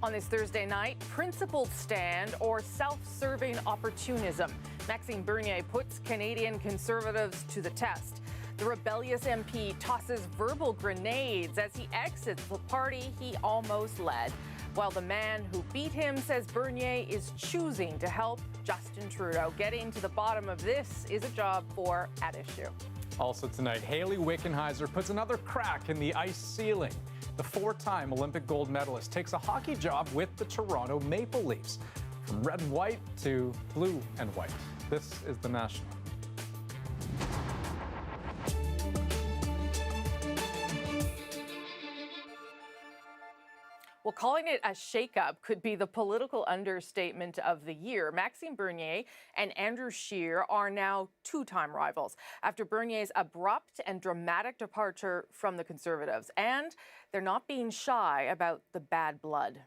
On this Thursday night, principled stand or self-serving opportunism. Maxime Bernier puts Canadian Conservatives to the test. The rebellious MP tosses verbal grenades as he exits the party he almost led, while the man who beat him says Bernier is choosing to help Justin Trudeau. Getting to the bottom of this is a job for At Issue. Also tonight, Hayley Wickenheiser puts another crack in the ice ceiling. The four-time Olympic gold medalist takes a hockey job with the Toronto Maple Leafs. From red and white to blue and white. This is The National. Well, calling it a shakeup could be the political understatement of the year. Maxime Bernier and Andrew Scheer are now two-time rivals after Bernier's abrupt and dramatic departure from the Conservatives. And they're not being shy about the bad blood.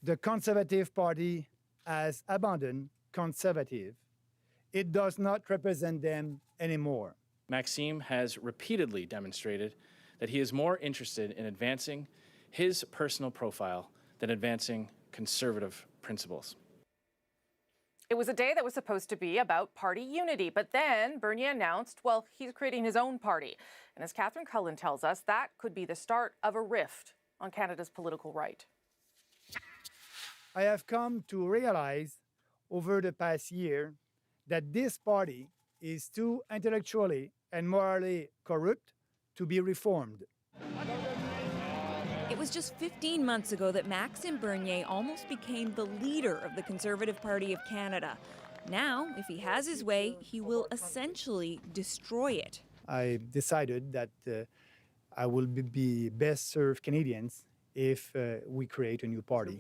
The Conservative Party has abandoned Conservative. It does not represent them anymore. Maxime has repeatedly demonstrated that he is more interested in advancing his personal profile than advancing conservative principles. It was a day that was supposed to be about party unity, but then Bernier announced, well, he's creating his own party. And as Catherine Cullen tells us, that could be the start of a rift on Canada's political right. I have come to realize over the past year that this party is too intellectually and morally corrupt to be reformed. It was just 15 months ago that Maxime Bernier almost became the leader of the Conservative Party of Canada. Now, if he has his way, he will essentially destroy it. I decided that I will be best serve Canadians if we create a new party.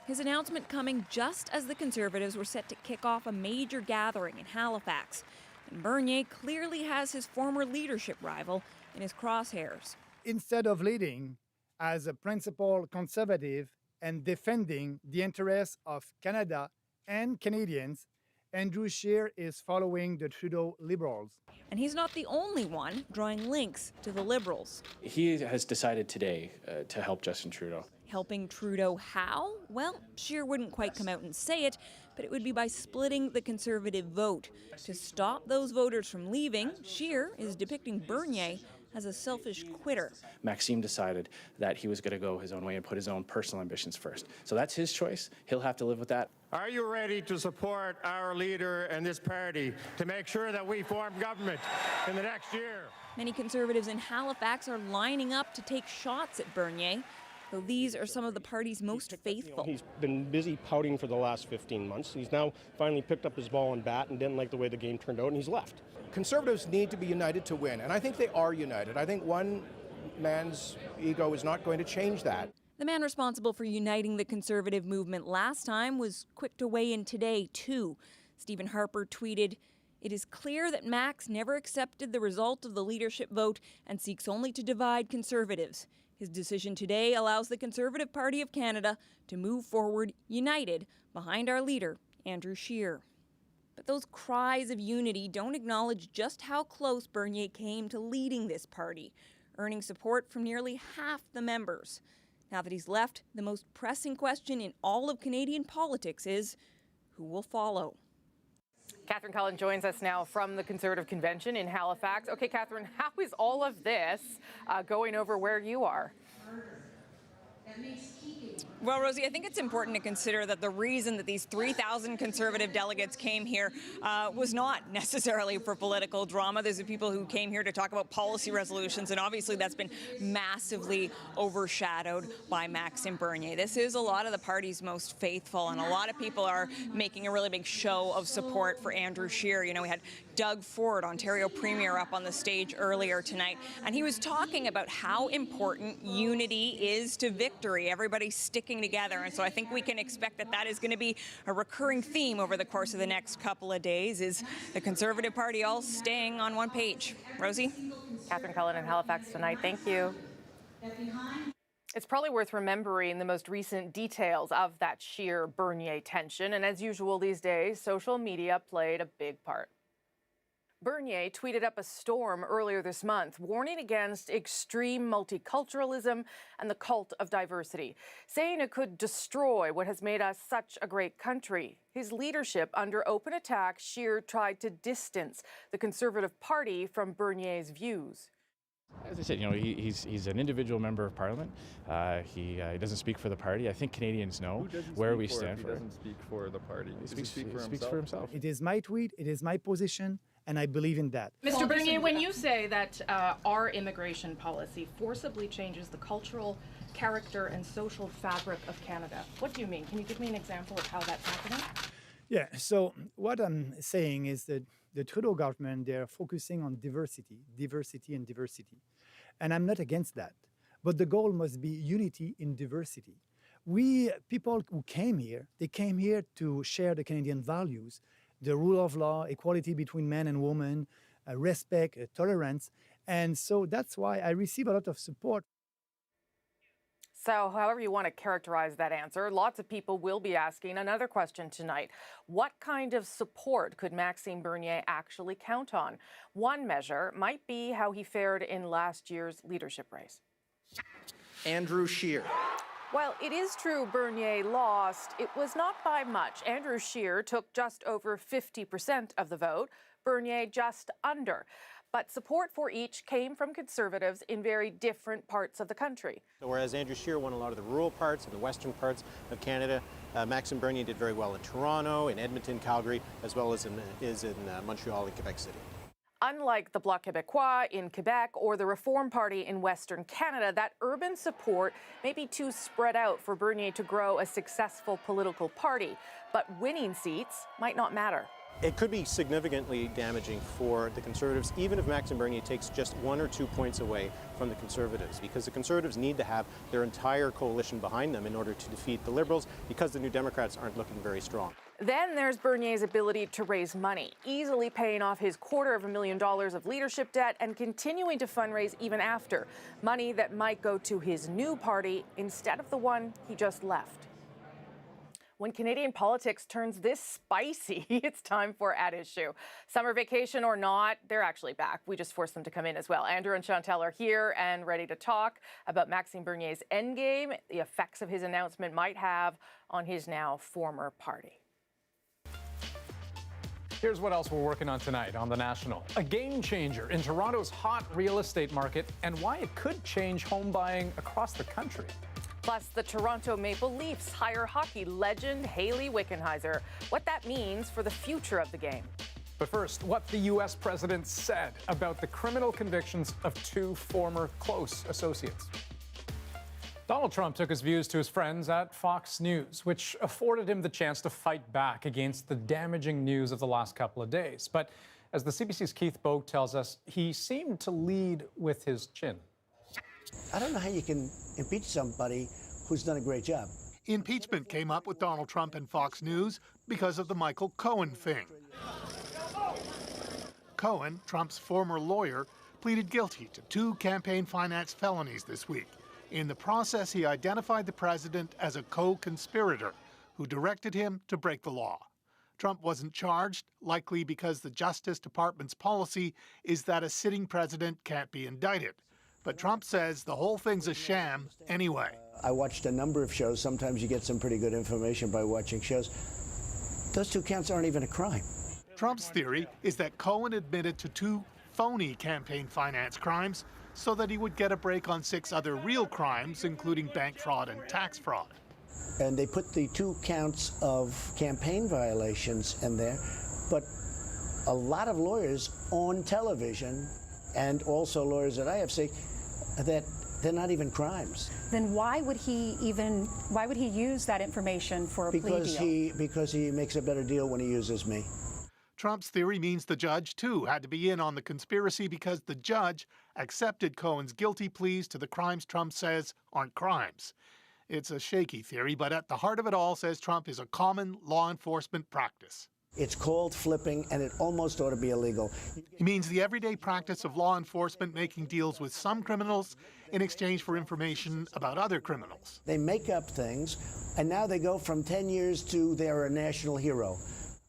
His announcement coming just as the Conservatives were set to kick off a major gathering in Halifax. And Bernier clearly has his former leadership rival in his crosshairs. Instead of leading as a principled Conservative and defending the interests of Canada and Canadians, Andrew Scheer is following the Trudeau Liberals. And he's not the only one drawing links to the Liberals. He has decided today to help Justin Trudeau. Helping Trudeau how? Well, Scheer wouldn't quite come out and say it, but it would be by splitting the Conservative vote. To stop those voters from leaving, Scheer is depicting Bernier as a selfish quitter. Maxime decided that he was going to go his own way and put his own personal ambitions first. So that's his choice. He'll have to live with that. Are you ready to support our leader and this party to make sure that we form government in the next year? Many Conservatives in Halifax are lining up to take shots at Bernier, though these are some of the party's most faithful. He's been busy pouting for the last 15 months. He's now finally picked up his ball and bat and didn't like the way the game turned out, and he's left. Conservatives need to be united to win, and I think they are united. I think one man's ego is not going to change that. The man responsible for uniting the Conservative movement last time was quick to weigh in today, too. Stephen Harper tweeted, "It is clear that Max never accepted the result of the leadership vote and seeks only to divide Conservatives. His decision today allows the Conservative Party of Canada to move forward united behind our leader, Andrew Scheer." But those cries of unity don't acknowledge just how close Bernier came to leading this party, earning support from nearly half the members. Now that he's left, the most pressing question in all of Canadian politics is, who will follow? Catherine Cullen joins us now from the Conservative Convention in Halifax. Okay, Catherine, how is all of this going over where you are? Well, Rosie, I think it's important to consider that the reason that these 3,000 Conservative delegates came here was not necessarily for political drama. There's the people who came here to talk about policy resolutions, and obviously that's been massively overshadowed by Maxime Bernier. This is a lot of the party's most faithful, and a lot of people are making a really big show of support for Andrew Scheer. You know, we had Doug Ford, Ontario Premier, up on the stage earlier tonight, and he was talking about how important unity is to victory. Everybody's sticking together, and so I think we can expect that that is going to be a recurring theme over the course of the next couple of days, is the Conservative Party all staying on one page. Rosie? Catherine Cullen in Halifax tonight. Thank you. It's probably worth remembering the most recent details of that Scheer-Bernier tension, and as usual these days, social media played a big part. Bernier tweeted up a storm earlier this month, warning against extreme multiculturalism and the cult of diversity, saying it could destroy what has made us such a great country. His leadership under open attack, Scheer tried to distance the Conservative Party from Bernier's views. As I said, he's an individual member of Parliament. He doesn't speak for the party. I think Canadians know where we stand for. He doesn't speak for the party. He speaks for himself. It is my tweet, it is my position, and I believe in that. Mr. Bernier, when you say that our immigration policy forcibly changes the cultural character and social fabric of Canada, what do you mean? Can you give me an example of how that's happening? Yeah, so what I'm saying is that the Trudeau government, they're focusing on diversity. And I'm not against that. But the goal must be unity in diversity. We, people who came here, they came here to share the Canadian values, the rule of law, equality between men and women, respect, tolerance. And so that's why I receive a lot of support. So however you want to characterize that answer, lots of people will be asking another question tonight. What kind of support could Maxime Bernier actually count on? One measure might be how he fared in last year's leadership race. Andrew Scheer. While it is true Bernier lost, it was not by much. Andrew Scheer took just over 50% of the vote, Bernier just under. But support for each came from Conservatives in very different parts of the country. So whereas Andrew Scheer won a lot of the rural parts and the western parts of Canada, Maxime Bernier did very well in Toronto, in Edmonton, Calgary, as well as in Montreal and Quebec City. Unlike the Bloc Québécois in Quebec or the Reform Party in Western Canada, that urban support may be too spread out for Bernier to grow a successful political party. But winning seats might not matter. It could be significantly damaging for the Conservatives, even if Maxime Bernier takes just 1 or 2 points away from the Conservatives, because the Conservatives need to have their entire coalition behind them in order to defeat the Liberals, because the New Democrats aren't looking very strong. Then there's Bernier's ability to raise money, easily paying off his $250,000 of leadership debt and continuing to fundraise even after, money that might go to his new party instead of the one he just left. When Canadian politics turns this spicy, it's time for At Issue. Summer vacation or not, they're actually back. We just forced them to come in as well. Andrew and Chantal are here and ready to talk about Maxime Bernier's endgame, the effects of his announcement might have on his now former party. Here's what else we're working on tonight on The National. A game changer in Toronto's hot real estate market and why it could change home buying across the country. Plus, the Toronto Maple Leafs hire hockey legend Hayley Wickenheiser. What that means for the future of the game. But first, what the U.S. president said about the criminal convictions of 2 former close associates. Donald Trump took his views to his friends at Fox News, which afforded him the chance to fight back against the damaging news of the last couple of days. But as the CBC's Keith Bogue tells us, he seemed to lead with his chin. I don't know how you can impeach somebody who's done a great job. Impeachment came up with Donald Trump and Fox News because of the Michael Cohen thing. Cohen, Trump's former lawyer, pleaded guilty to 2 campaign finance felonies this week. In the process, he identified the president as a co-conspirator who directed him to break the law. Trump wasn't charged, likely because the Justice Department's policy is that a sitting president can't be indicted. But Trump says the whole thing's a sham anyway. I watched a number of shows. Sometimes you get some pretty good information by watching shows. Those 2 counts aren't even a crime. Trump's theory is that Cohen admitted to 2 phony campaign finance crimes so that he would get a break on 6 other real crimes, including bank fraud and tax fraud. And they put the 2 counts of campaign violations in there, but a lot of lawyers on television and also lawyers at IFC, that they're not even crimes. Then why would he use that information for a plea deal? Because he makes a better deal when he uses me. Trump's theory means the judge, too, had to be in on the conspiracy because the judge accepted Cohen's guilty pleas to the crimes Trump says aren't crimes. It's a shaky theory, but at the heart of it all, says Trump, is a common law enforcement practice. It's called flipping, and it almost ought to be illegal. He means the everyday practice of law enforcement making deals with some criminals in exchange for information about other criminals. They make up things, and now they go from 10 years to they're a national hero.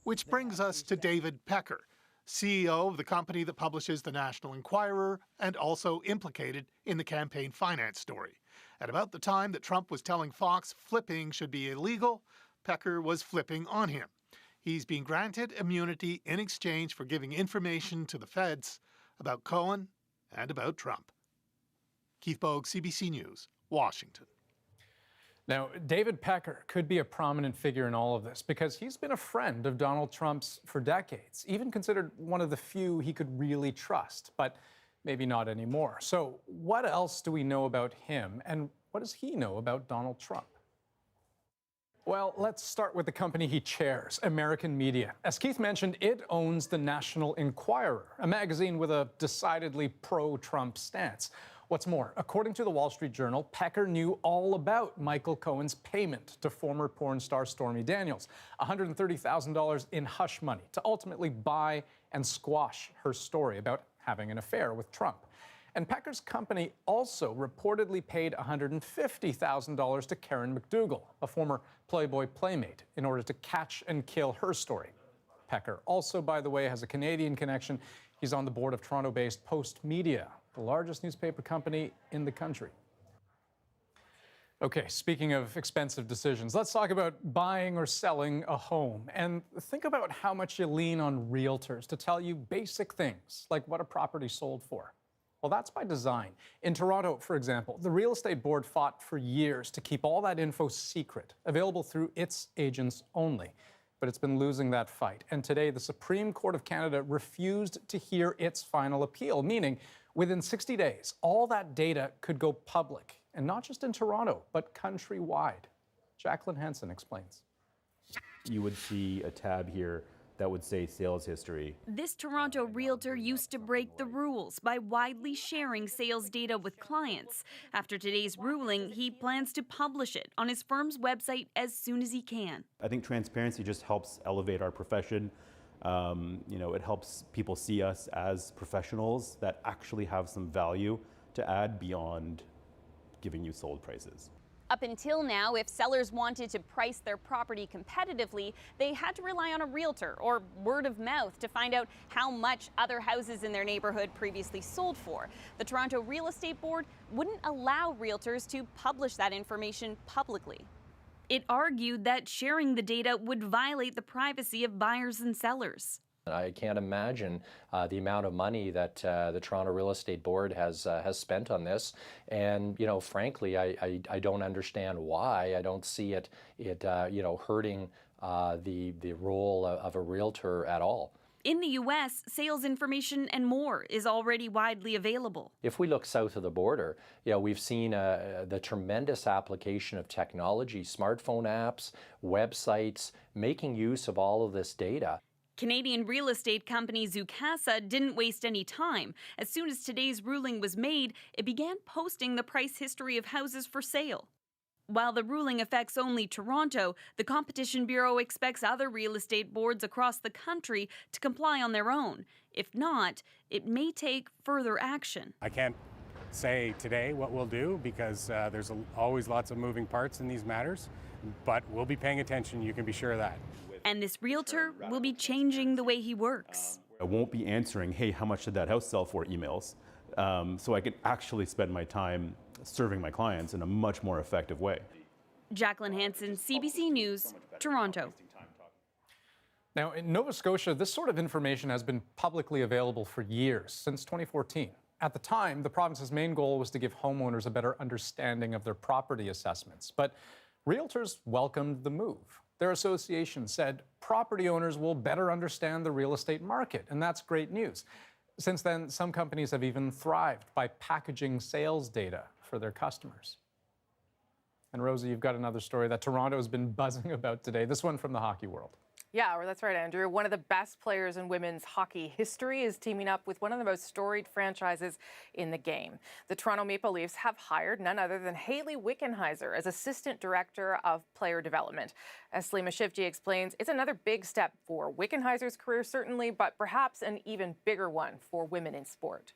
Which brings us to David Pecker, CEO of the company that publishes the National Enquirer and also implicated in the campaign finance story. At about the time that Trump was telling Fox flipping should be illegal, Pecker was flipping on him. He's been granted immunity in exchange for giving information to the feds about Cohen and about Trump. Keith Bogue, CBC News, Washington. Now, David Pecker could be a prominent figure in all of this because he's been a friend of Donald Trump's for decades, even considered one of the few he could really trust, but maybe not anymore. So what else do we know about him, and what does he know about Donald Trump? Well, let's start with the company he chairs, American Media. As Keith mentioned, it owns the National Enquirer, a magazine with a decidedly pro-Trump stance. What's more, according to the Wall Street Journal, Pecker knew all about Michael Cohen's payment to former porn star Stormy Daniels, $130,000 in hush money to ultimately buy and squash her story about having an affair with Trump. And Pecker's company also reportedly paid $150,000 to Karen McDougal, a former Playboy playmate, in order to catch and kill her story. Pecker also, by the way, has a Canadian connection. He's on the board of Toronto-based Post Media, the largest newspaper company in the country. Okay, speaking of expensive decisions, let's talk about buying or selling a home. And think about how much you lean on realtors to tell you basic things, like what a property sold for. Well, that's by design. In Toronto, for example, the real estate board fought for years to keep all that info secret, available through its agents only. But it's been losing that fight. And today, the Supreme Court of Canada refused to hear its final appeal, meaning within 60 days, all that data could go public, and not just in Toronto, but countrywide. Jacqueline Hansen explains. You would see a tab here that would say sales history. This Toronto realtor used to break the rules by widely sharing sales data with clients. After today's ruling, he plans to publish it on his firm's website as soon as he can. I think transparency just helps elevate our profession. It helps people see us as professionals that actually have some value to add beyond giving you sold prices. Up until now, if sellers wanted to price their property competitively, they had to rely on a realtor or word of mouth to find out how much other houses in their neighborhood previously sold for. The Toronto Real Estate Board wouldn't allow realtors to publish that information publicly. It argued that sharing the data would violate the privacy of buyers and sellers. I can't imagine the amount of money that the Toronto Real Estate Board has spent on this, and frankly, I don't understand why. I don't see it hurting the role of a realtor at all. In the U.S., sales information and more is already widely available. If we look south of the border, we've seen the tremendous application of technology, smartphone apps, websites, making use of all of this data. Canadian real estate company Zoocasa didn't waste any time. As soon as today's ruling was made, it began posting the price history of houses for sale. While the ruling affects only Toronto, the Competition Bureau expects other real estate boards across the country to comply on their own. If not, it may take further action. I can't say today what we'll do because there's always lots of moving parts in these matters, but we'll be paying attention, you can be sure of that. And this realtor will be changing the way he works. I won't be answering, hey, how much did that house sell for emails, so I can actually spend my time serving my clients in a much more effective way. Jacqueline Hansen, CBC News, Toronto. Now, in Nova Scotia, this sort of information has been publicly available for years, since 2014. At the time, the province's main goal was to give homeowners a better understanding of their property assessments. But realtors welcomed the move. Their association said property owners will better understand the real estate market, and that's great news. Since then, some companies have even thrived by packaging sales data for their customers. And Rosie, you've got another story that Toronto has been buzzing about today, this one from the hockey world. Yeah, that's right, Andrew. One of the best players in women's hockey history is teaming up with one of the most storied franchises in the game. The Toronto Maple Leafs have hired none other than Hayley Wickenheiser as Assistant Director of Player Development. As Salima Shifty explains, it's another big step for Wickenheiser's career, certainly, but perhaps an even bigger one for women in sport.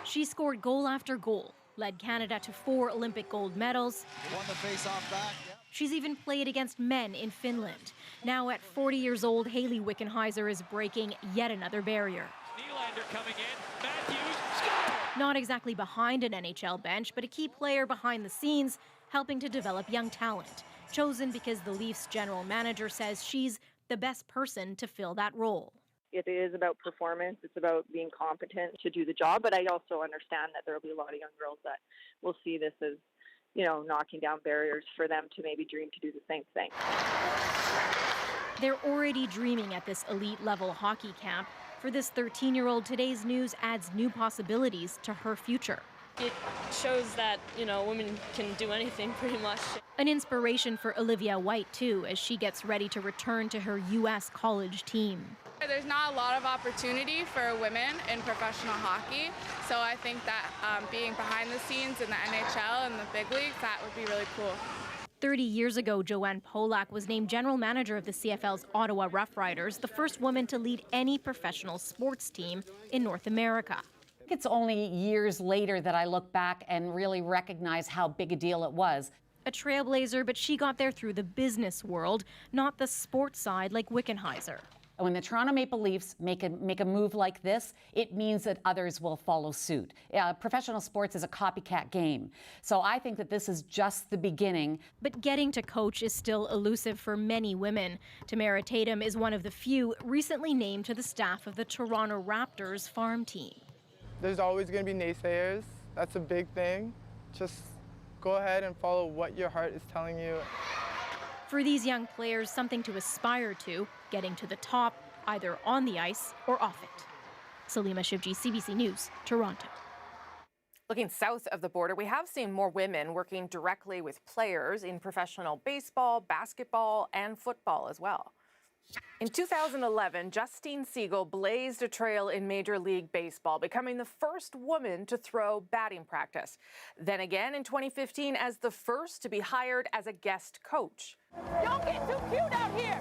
She scored goal after goal, led Canada to 4 Olympic gold medals. Won the face-off back. Yep. She's even played against men in Finland. Now at 40 years old, Hayley Wickenheiser is breaking yet another barrier. Nylander coming in, Matthews, score! Not exactly behind an NHL bench, but a key player behind the scenes, helping to develop young talent. Chosen because the Leafs general manager says she's the best person to fill that role. It is about performance. It's about being competent to do the job. But I also understand that there will be a lot of young girls that will see this as, you know, knocking down barriers for them to maybe dream to do the same thing. They're already dreaming at this elite level hockey camp. For this 13-year-old, today's news adds new possibilities to her future. It shows that, you know, women can do anything pretty much. An inspiration for Olivia White, too, as she gets ready to return to her U.S. college team. There's not a lot of opportunity for women in professional hockey, so I think that being behind the scenes in the NHL and the big leagues, that would be really cool. 30 years ago, Joanne Polak was named general manager of the CFL's Ottawa Roughriders, the first woman to lead any professional sports team in North America. It's only years later that I look back and really recognize how big a deal it was. A trailblazer, but she got there through the business world, not the sports side like Wickenheiser. When the Toronto Maple Leafs make a move like this, it means that others will follow suit. Professional sports is a copycat game. So I think that this is just the beginning. But getting to coach is still elusive for many women. Tamara Tatum is one of the few recently named to the staff of the Toronto Raptors farm team. There's always going to be naysayers. That's a big thing. Just go ahead and follow what your heart is telling you. For these young players, something to aspire to, getting to the top, either on the ice or off it. Salima Shivji, CBC News, Toronto. Looking south of the border, we have seen more women working directly with players in professional baseball, basketball, and football as well. In 2011, Justine Siegel blazed a trail in Major League Baseball, becoming the first woman to throw batting practice. Then again in 2015 as the first to be hired as a guest coach. Don't get too cute out here.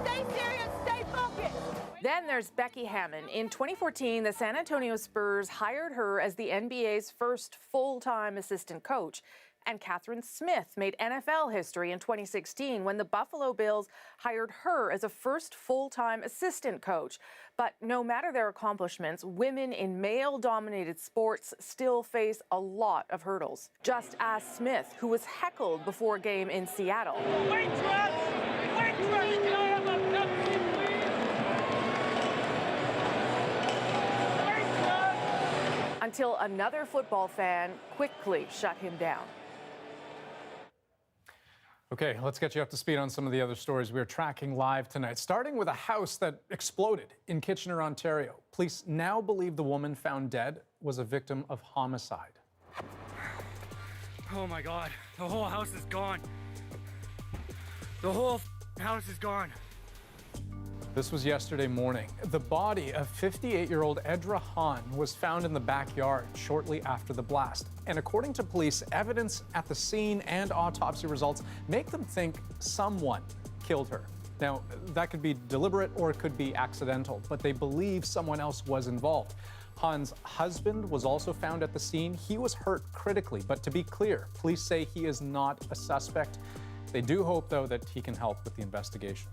Stay serious, stay focused. Then there's Becky Hammon. In 2014, the San Antonio Spurs hired her as the NBA's first full-time assistant coach. And Catherine Smith made NFL history in 2016 when the Buffalo Bills hired her as a first full-time assistant coach. But no matter their accomplishments, women in male-dominated sports still face a lot of hurdles. Just ask Smith, who was heckled before a game in Seattle. Waitress! Waitress! Can I have a Pepsi, please? Waitress! Until another football fan quickly shut him down. Okay, let's get you up to speed on some of the other stories we're tracking live tonight, starting with a house that exploded in Kitchener, Ontario. Police now believe the woman found dead was a victim of homicide. Oh my God, the whole house is gone. The whole house is gone. This was yesterday morning. The body of 58-year-old Edra Hahn was found in the backyard shortly after the blast. And according to police, evidence at the scene and autopsy results make them think someone killed her. Now, that could be deliberate or it could be accidental, but they believe someone else was involved. Hahn's husband was also found at the scene. He was hurt critically, but to be clear, police say he is not a suspect. They do hope, though, that he can help with the investigation.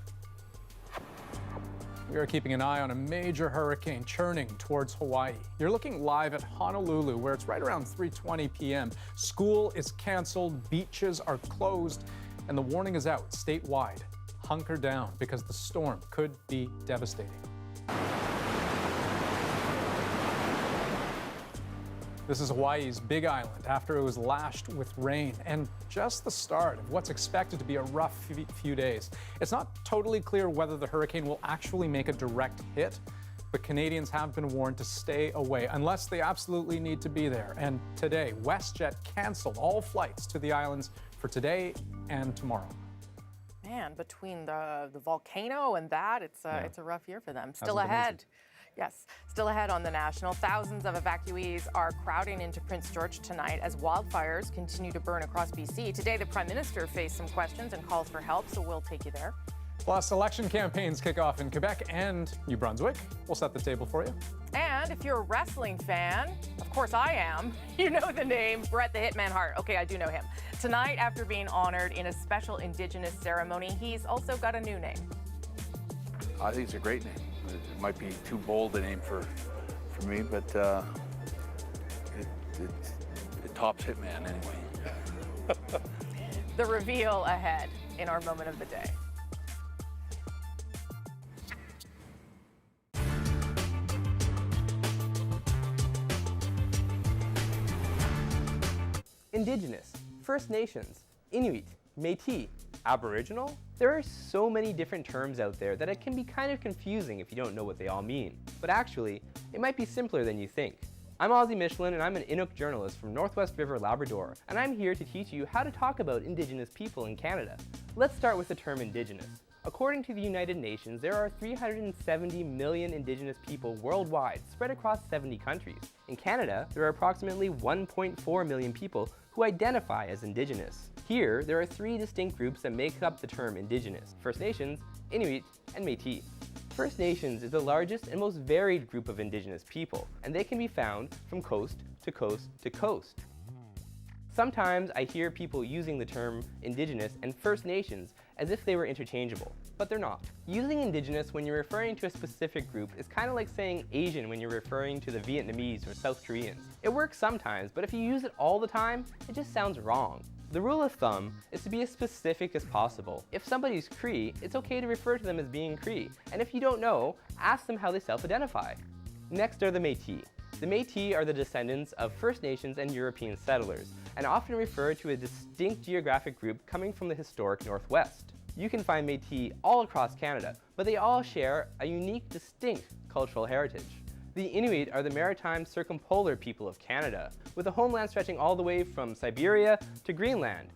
We are keeping an eye on a major hurricane churning towards Hawaii. You're looking live at Honolulu, where it's right around 3:20 p.m. School is canceled, beaches are closed, and the warning is out statewide. Hunker down because the storm could be devastating. This is Hawaii's Big Island after it was lashed with rain and just the start of what's expected to be a rough few days. It's not totally clear whether the hurricane will actually make a direct hit, but Canadians have been warned to stay away unless they absolutely need to be there. And today, WestJet canceled all flights to the islands for today and tomorrow. Man, between the volcano and that, it's a rough year for them. Still Hasn't been ahead. easy. Yes, still ahead on the National. Thousands of evacuees are crowding into Prince George tonight as wildfires continue to burn across BC. Today, the Prime Minister faced some questions and calls for help, so we'll take you there. Plus, election campaigns kick off in Quebec and New Brunswick. We'll set the table for you. And And if you're a wrestling fan, of course I am, you know the name Bret the Hitman Hart. Okay, I do know him. Tonight, after being honored in a special Indigenous ceremony, he's also got a new name. I think it's a great name. It might be too bold a name for me, but it tops Hitman anyway. The reveal ahead in our moment of the day. Indigenous, First Nations, Inuit, Métis, Aboriginal. There are so many different terms out there that it can be kind of confusing if you don't know what they all mean. But actually, it might be simpler than you think. I'm Ozzy Michelin and I'm an Inuk journalist from Northwest River, Labrador, and I'm here to teach you how to talk about Indigenous people in Canada. Let's start with the term Indigenous. According to the United Nations, there are 370 million Indigenous people worldwide, spread across 70 countries. In Canada, there are approximately 1.4 million people who identify as Indigenous. Here, there are three distinct groups that make up the term Indigenous: First Nations, Inuit, and Métis. First Nations is the largest and most varied group of Indigenous people, and they can be found from coast to coast to coast. Sometimes I hear people using the term Indigenous and First Nations as if they were interchangeable, but they're not. Using Indigenous when you're referring to a specific group is kind of like saying Asian when you're referring to the Vietnamese or South Koreans. It works sometimes, but if you use it all the time, it just sounds wrong. The rule of thumb is to be as specific as possible. If somebody's Cree, it's okay to refer to them as being Cree, and if you don't know, ask them how they self-identify. Next are the Métis. The Métis are the descendants of First Nations and European settlers, and often referred to a distinct geographic group coming from the historic Northwest. You can find Métis all across Canada, but they all share a unique, distinct cultural heritage. The Inuit are the maritime circumpolar people of Canada, with a homeland stretching all the way from Siberia to Greenland.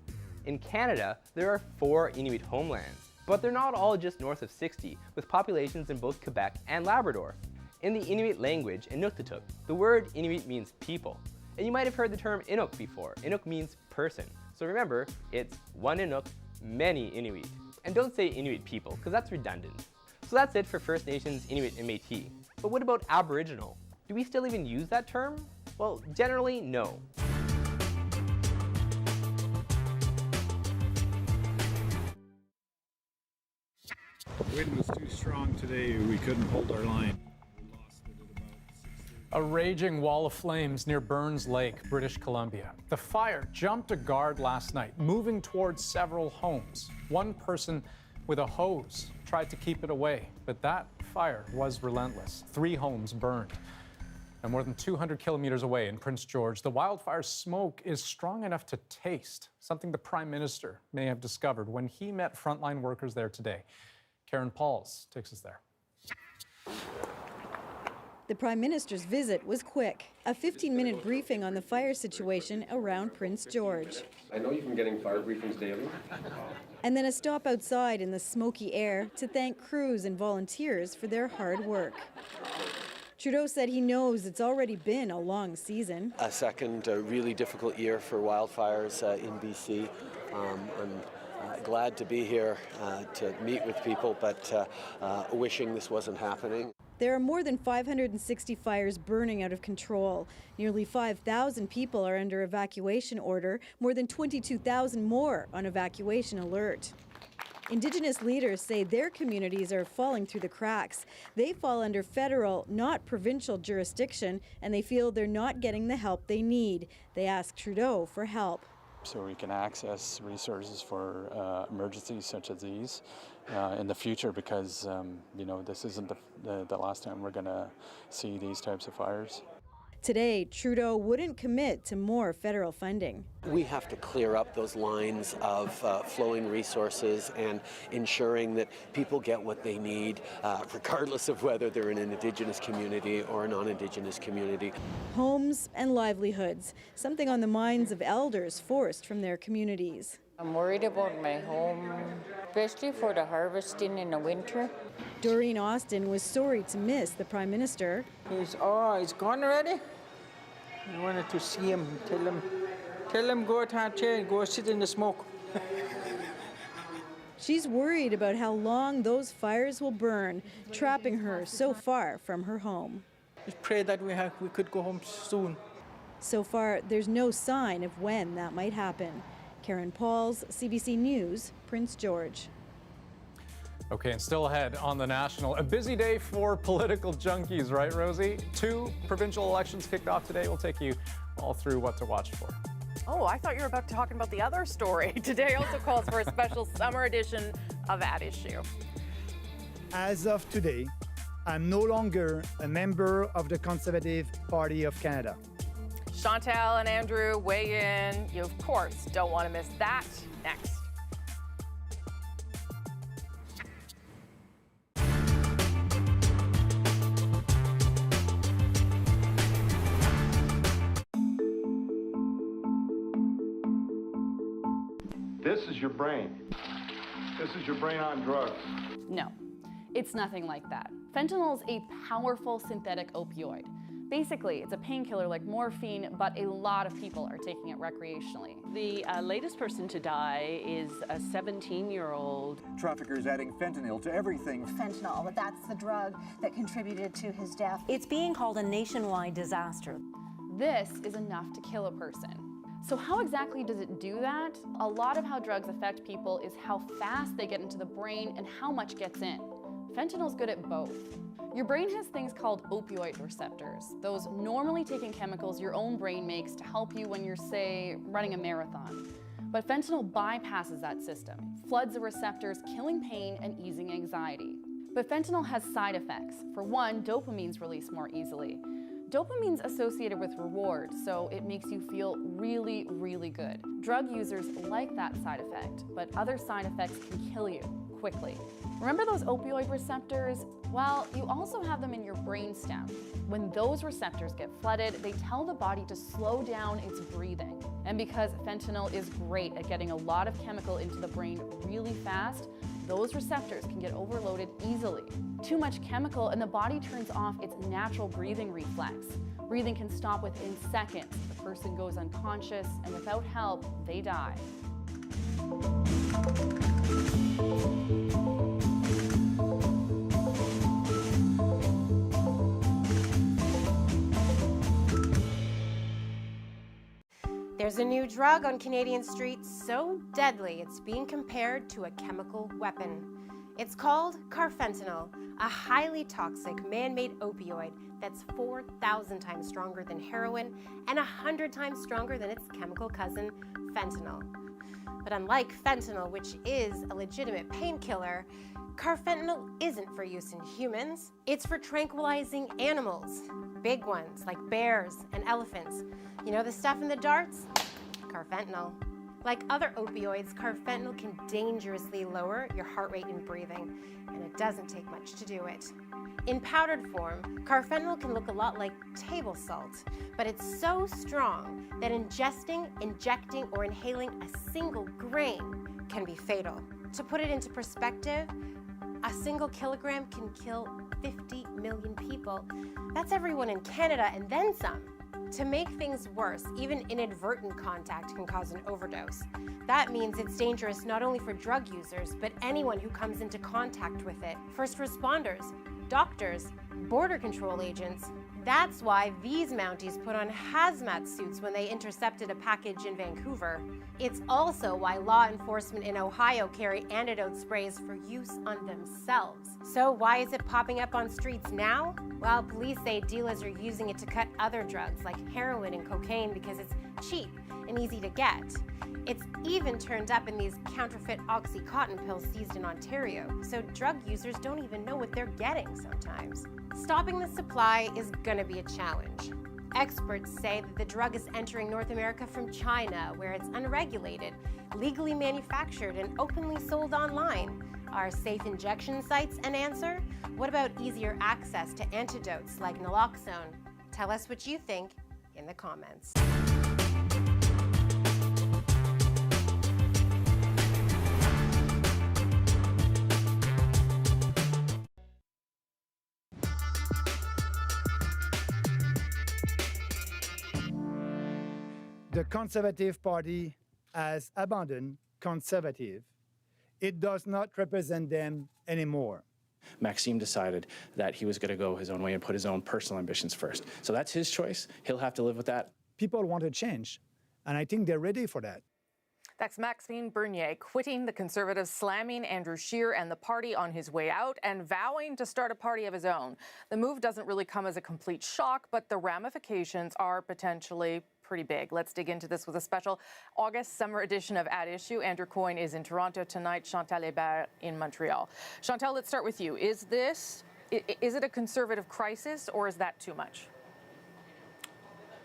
In Canada, there are 4 Inuit homelands, but they're not all just north of 60, with populations in both Quebec and Labrador. In the Inuit language, Inuktitut, the word Inuit means people. And you might have heard the term Inuk before. Inuk means person. So remember, it's one Inuk, many Inuit. And don't say Inuit people, because that's redundant. So that's it for First Nations, Inuit, and Métis. But what about Aboriginal? Do we still even use that term? Well, generally, no. The wind was too strong today. We couldn't hold our line. A raging wall of flames near Burns Lake, British Columbia. The fire jumped a guard last night, moving towards several homes. One person with a hose tried to keep it away, but that fire was relentless. 3 homes burned. And more than 200 kilometers away in Prince George, the wildfire smoke is strong enough to taste, something the Prime Minister may have discovered when he met frontline workers there today. Karen Pauls takes us there. The Prime Minister's visit was quick, a 15-minute briefing on the fire situation around Prince George. I know you've been getting fire briefings daily. And then a stop outside in the smoky air to thank crews and volunteers for their hard work. Trudeau said he knows it's already been a long season. A second really difficult year for wildfires in BC. I'm glad to be here to meet with people, but wishing this wasn't happening. There are more than 560 fires burning out of control. Nearly 5,000 people are under evacuation order, more than 22,000 more on evacuation alert. Indigenous leaders say their communities are falling through the cracks. They fall under federal, not provincial jurisdiction, and they feel they're not getting the help they need. They ask Trudeau for help. So we can access resources for emergencies such as these in the future, because you know, this isn't the last time we're going to see these types of fires. Today, Trudeau wouldn't commit to more federal funding. We have to clear up those lines of flowing resources and ensuring that people get what they need, regardless of whether they're in an Indigenous community or a non-Indigenous community. Homes and livelihoods, something on the minds of elders forced from their communities. I'm worried about my home, especially for the harvesting in the winter. Doreen Austin was sorry to miss the Prime Minister. He's gone already? I wanted to see him, tell him go to that chair and go sit in the smoke. She's worried about how long those fires will burn, trapping her so far from her home. Just pray that we could go home soon. So far, there's no sign of when that might happen. Karen Pauls, CBC News, Prince George. Okay, and still ahead on the national, a busy day for political junkies, right, Rosie? 2 provincial elections kicked off today. We'll take you all through what to watch for. Oh, I thought you were about to talk about the other story. Today also calls for a special summer edition of At Issue. As of today, I'm no longer a member of the Conservative Party of Canada. Chantal and Andrew weigh in. You, of course, don't want to miss that. Next. This is your brain. This is your brain on drugs. No, it's nothing like that. Fentanyl is a powerful synthetic opioid. Basically, it's a painkiller like morphine, but a lot of people are taking it recreationally. The latest person to die is a 17-year-old. Traffickers adding fentanyl to everything. Fentanyl, that's the drug that contributed to his death. It's being called a nationwide disaster. This is enough to kill a person. So how exactly does it do that? A lot of how drugs affect people is how fast they get into the brain and how much gets in. Fentanyl's good at both. Your brain has things called opioid receptors, those normally taken chemicals your own brain makes to help you when you're, say, running a marathon. But fentanyl bypasses that system, floods the receptors, killing pain and easing anxiety. But fentanyl has side effects. For one, dopamine's released more easily. Dopamine's associated with reward, so it makes you feel really, really good. Drug users like that side effect, but other side effects can kill you quickly. Remember those opioid receptors? Well, you also have them in your brainstem. When those receptors get flooded, they tell the body to slow down its breathing. And because fentanyl is great at getting a lot of chemical into the brain really fast, those receptors can get overloaded easily. Too much chemical and the body turns off its natural breathing reflex. Breathing can stop within seconds. The person goes unconscious, and without help, they die. There's a new drug on Canadian streets so deadly it's being compared to a chemical weapon. It's called carfentanil, a highly toxic man-made opioid that's 4,000 times stronger than heroin and 100 times stronger than its chemical cousin, fentanyl. But unlike fentanyl, which is a legitimate painkiller, carfentanil isn't for use in humans. It's for tranquilizing animals, big ones like bears and elephants. You know the stuff in the darts? Carfentanil. Like other opioids, carfentanil can dangerously lower your heart rate and breathing, and it doesn't take much to do it. In powdered form, carfentanil can look a lot like table salt, but it's so strong that ingesting, injecting, or inhaling a single grain can be fatal. To put it into perspective, a single kilogram can kill 50 million people. That's everyone in Canada and then some. To make things worse, even inadvertent contact can cause an overdose. That means it's dangerous not only for drug users, but anyone who comes into contact with it. First responders, doctors, border control agents. That's why these Mounties put on hazmat suits when they intercepted a package in Vancouver. It's also why law enforcement in Ohio carry antidote sprays for use on themselves. So why is it popping up on streets now? Well, police say dealers are using it to cut other drugs like heroin and cocaine because it's cheap and easy to get. It's even turned up in these counterfeit Oxycontin pills seized in Ontario, so drug users don't even know what they're getting sometimes. Stopping the supply is gonna be a challenge. Experts say that the drug is entering North America from China, where it's unregulated, legally manufactured, and openly sold online. Are safe injection sites an answer? What about easier access to antidotes like naloxone? Tell us what you think in the comments. The Conservative Party has abandoned conservative. It does not represent them anymore. Maxime decided that he was going to go his own way and put his own personal ambitions first. So that's his choice. He'll have to live with that. People want to change, and I think they're ready for that. That's Maxime Bernier quitting the Conservatives, slamming Andrew Scheer and the party on his way out, and vowing to start a party of his own. The move doesn't really come as a complete shock, but the ramifications are potentially pretty big. Let's dig into this with a special August summer edition of At Issue. Andrew Coyne is in Toronto tonight, Chantal Hébert in Montreal. Chantal, let's start with you. Is it a Conservative crisis, or is that too much?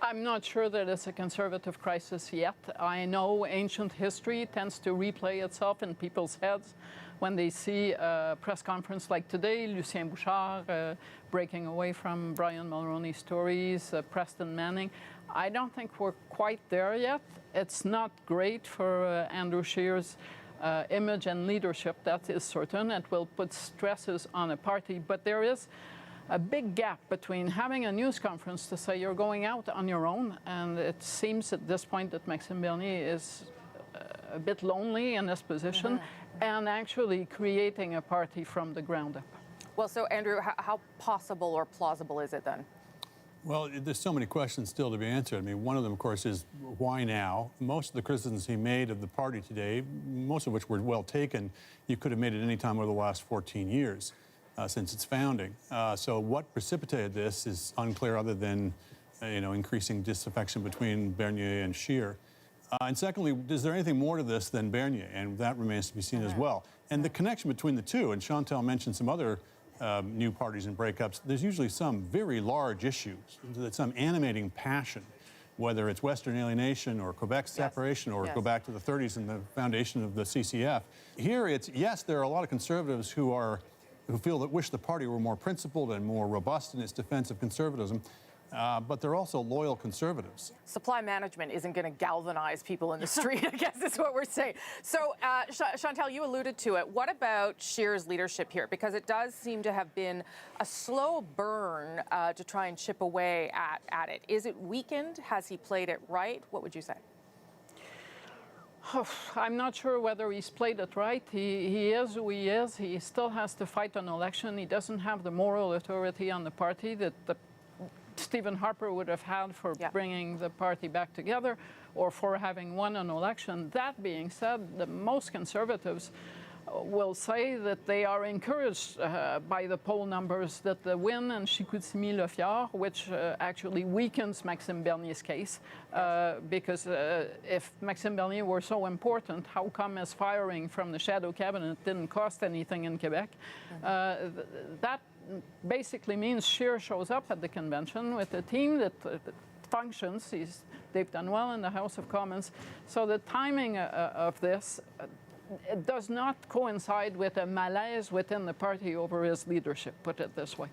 I'm not sure that it's a Conservative crisis yet. I know ancient history tends to replay itself in people's heads when they see a press conference like today, Lucien Bouchard breaking away from Brian Mulroney's stories, Preston Manning. I don't think we're quite there yet. It's not great for Andrew Scheer's image and leadership, that is certain. It will put stresses on a party, but there is a big gap between having a news conference to say you're going out on your own, and it seems at this point that Maxime Bernier is a bit lonely in this position, and actually creating a party from the ground up. Well, so Andrew, how possible or plausible is it then? Well, there's so many questions still to be answered. I mean, one of them, of course, is why now? Most of the criticisms he made of the party today, most of which were well taken, you could have made at any time over the last 14 years. Since its founding. So what precipitated this is unclear, other than increasing disaffection between Bernier and Scheer. And secondly, is there anything more to this than Bernier? And that remains to be seen as well. And the connection between the two, and Chantal mentioned some other new parties and breakups, there's usually some very large issues, some animating passion, whether it's Western alienation or Quebec separation or go back to the 30s and the foundation of the CCF. Here it's, yes, there are a lot of Conservatives who wish the party were more principled and more robust in its defense of conservatism, but they're also loyal Conservatives. Supply management isn't going to galvanize people in the street, I guess is what we're saying. So, Chantal, you alluded to it. What about Scheer's leadership here? Because it does seem to have been a slow burn to try and chip away at it. Is it weakened? Has he played it right? What would you say? I'm not sure whether he's played it right. He is who he is. He still has to fight an election. He doesn't have the moral authority on the party that Stephen Harper would have had for bringing the party back together or for having won an election. That being said, most Conservatives will say that they are encouraged by the poll numbers that the win in Chicoutimi-Le-Fjord, which actually weakens Maxime Bernier's case, because if Maxime Bernier were so important, how come his firing from the shadow cabinet didn't cost anything in Quebec? That basically means Scheer shows up at the convention with a team that functions. They've done well in the House of Commons. So the timing of this it does not coincide with a malaise within the party over his leadership, put it this way.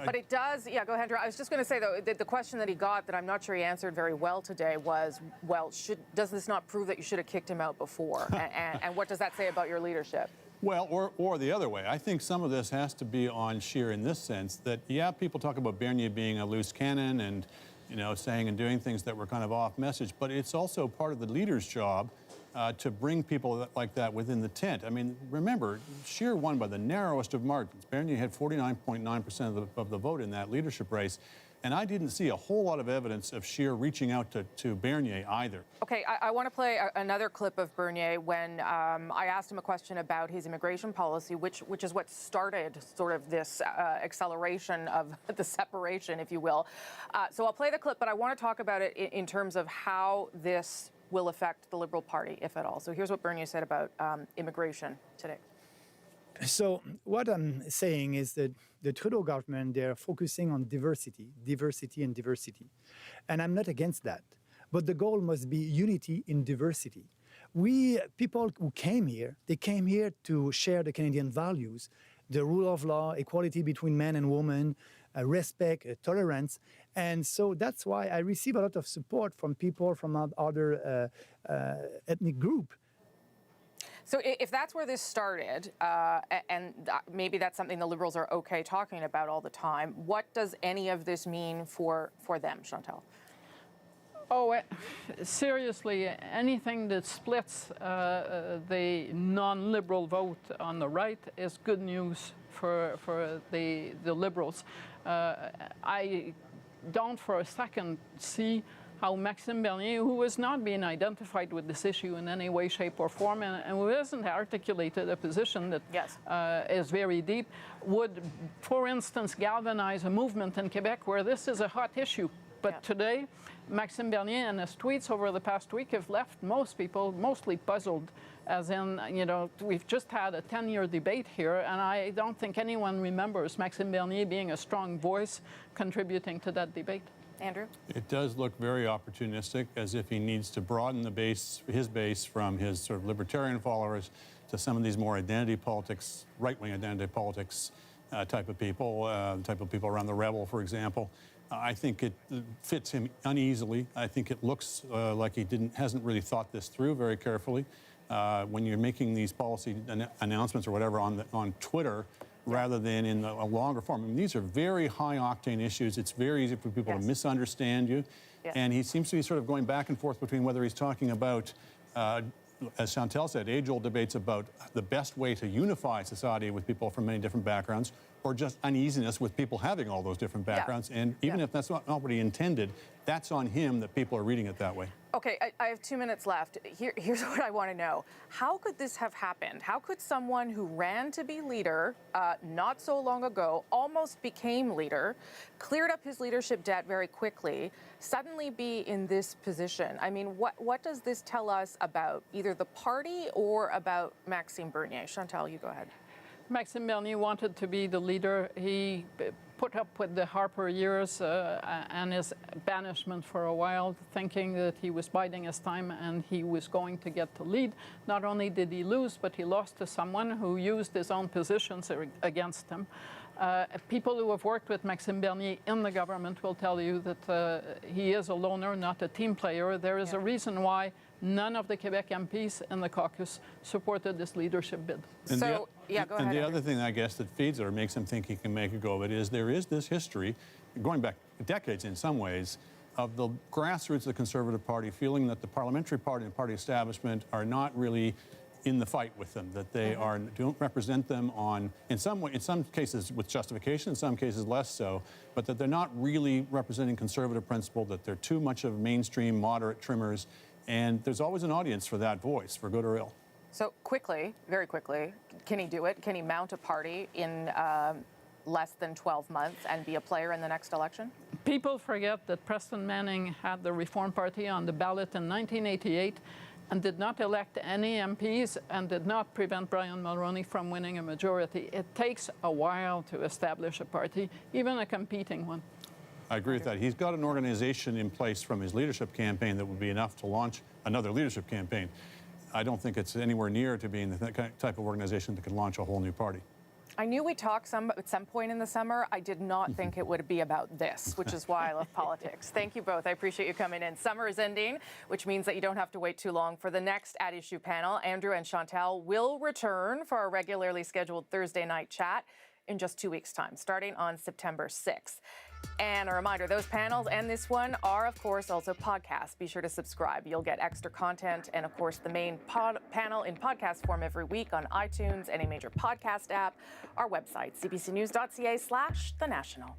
But it does, yeah, go ahead, Drew. I was just going to say, though, the question that he got that I'm not sure he answered very well today was, well, does this not prove that you should have kicked him out before? and what does that say about your leadership? Well, or the other way. I think some of this has to be on Scheer in this sense that, yeah, people talk about Bernier being a loose cannon and, saying and doing things that were kind of off message, but it's also part of the leader's job to bring people like that within the tent. I mean, remember, Scheer won by the narrowest of margins. Bernier had 49.9% of the vote in that leadership race. And I didn't see a whole lot of evidence of Scheer reaching out to Bernier either. Okay, I want to play another clip of Bernier when I asked him a question about his immigration policy, which is what started sort of this acceleration of the separation, if you will. So I'll play the clip, but I want to talk about it in terms of how this will affect the Liberal Party, if at all. So here's what Bernier said about immigration today. So what I'm saying is that the Trudeau government, they're focusing on diversity. And I'm not against that. But the goal must be unity in diversity. People who came here, they came here to share the Canadian values, the rule of law, equality between men and women, respect, tolerance. And so that's why I receive a lot of support from people from other ethnic group. So if that's where this started, and maybe that's something the Liberals are okay talking about all the time, what does any of this mean for them, Chantal? Oh, seriously, anything that splits the non-Liberal vote on the right is good news for the Liberals. I don't for a second see how Maxime Bernier, who is not being identified with this issue in any way, shape, or form, and who hasn't articulated a position that is very deep, would, for instance, galvanize a movement in Quebec where this is a hot issue. But today, Maxime Bernier and his tweets over the past week have left most people mostly puzzled, as in, you know, we've just had a 10-year debate here, and I don't think anyone remembers Maxime Bernier being a strong voice contributing to that debate. Andrew? It does look very opportunistic, as if he needs to broaden the base, his base, from his sort of libertarian followers to some of these more identity politics, right-wing identity politics type of people around the Rebel, for example. I think it fits him uneasily. I think it looks like he hasn't really thought this through very carefully. When you're making these policy announcements or whatever on Twitter, rather than in a longer form. I mean, these are very high-octane issues. It's very easy for people to misunderstand you. And he seems to be sort of going back and forth between whether he's talking about, as Chantal said, age-old debates about the best way to unify society with people from many different backgrounds, or just uneasiness with people having all those different backgrounds. And even if that's not what he intended, that's on him that people are reading it that way. Okay, I have 2 minutes left. Here's what I want to know. How could this have happened? How could someone who ran to be leader not so long ago, almost became leader, cleared up his leadership debt very quickly, suddenly be in this position? I mean, what does this tell us about either the party or about Maxime Bernier? Chantal, you go ahead. Maxime Bernier wanted to be the leader. He put up with the Harper years and his banishment for a while, thinking that he was biding his time and he was going to get the lead. Not only did he lose, but he lost to someone who used his own positions against him. People who have worked with Maxime Bernier in the government will tell you that he is a loner, not a team player. There is a reason why none of the Quebec MPs in the caucus supported this leadership bid. And go ahead. And the other thing, I guess, that feeds it or makes him think he can make a go of it is there is this history, going back decades in some ways, of the grassroots of the Conservative Party feeling that the parliamentary party and party establishment are not really in the fight with them, that they don't represent them in some cases with justification, in some cases less so, but that they're not really representing conservative principle, that they're too much of mainstream moderate trimmers, and there's always an audience for that voice, for good or ill. So quickly, very quickly, can he do it? Can he mount a party in less than 12 months and be a player in the next election? People forget that Preston Manning had the Reform Party on the ballot in 1988 and did not elect any MPs and did not prevent Brian Mulroney from winning a majority. It takes a while to establish a party, even a competing one. I agree with that. He's got an organization in place from his leadership campaign that would be enough to launch another leadership campaign. I don't think it's anywhere near to being the type of organization that could launch a whole new party. I knew we talked at some point in the summer. I did not think it would be about this, which is why I love politics. Thank you both. I appreciate you coming in. Summer is ending, which means that you don't have to wait too long for the next At Issue panel. Andrew and Chantal will return for our regularly scheduled Thursday night chat in just 2 weeks' time, starting on September 6th. And a reminder, those panels and this one are, of course, also podcasts. Be sure to subscribe. You'll get extra content and, of course, the main panel in podcast form every week on iTunes, any major podcast app, our website, cbcnews.ca/The National.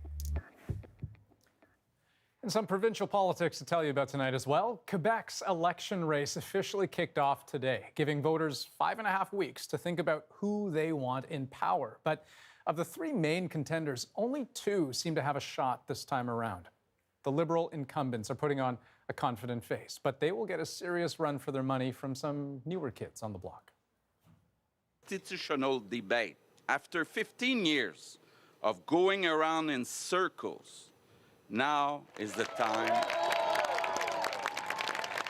And some provincial politics to tell you about tonight as well. Quebec's election race officially kicked off today, giving voters 5.5 weeks to think about who they want in power. But of the three main contenders, only two seem to have a shot this time around. The Liberal incumbents are putting on a confident face, but they will get a serious run for their money from some newer kids on the block. Institutional debate. After 15 years of going around in circles, now is the time.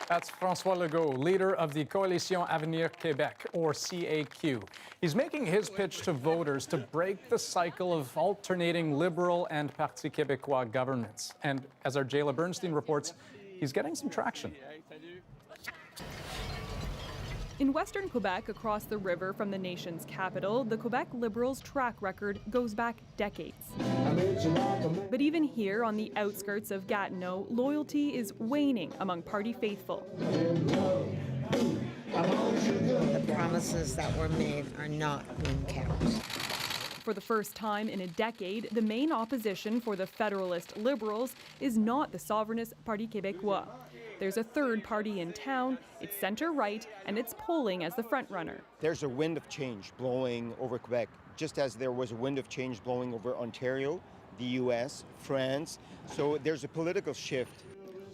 That's François Legault, leader of the Coalition Avenir Québec, or CAQ. He's making his pitch to voters to break the cycle of alternating Liberal and Parti Québécois governments. And as our Jayla Bernstein reports, he's getting some traction. In western Quebec, across the river from the nation's capital, the Quebec Liberals' track record goes back decades. But even here, on the outskirts of Gatineau, loyalty is waning among party faithful. The promises that were made are not being kept. For the first time in a decade, the main opposition for the Federalist Liberals is not the sovereignist Parti Québécois. There's a third party in town, it's centre-right, and it's polling as the frontrunner. There's a wind of change blowing over Quebec, just as there was a wind of change blowing over Ontario, the US, France. So there's a political shift.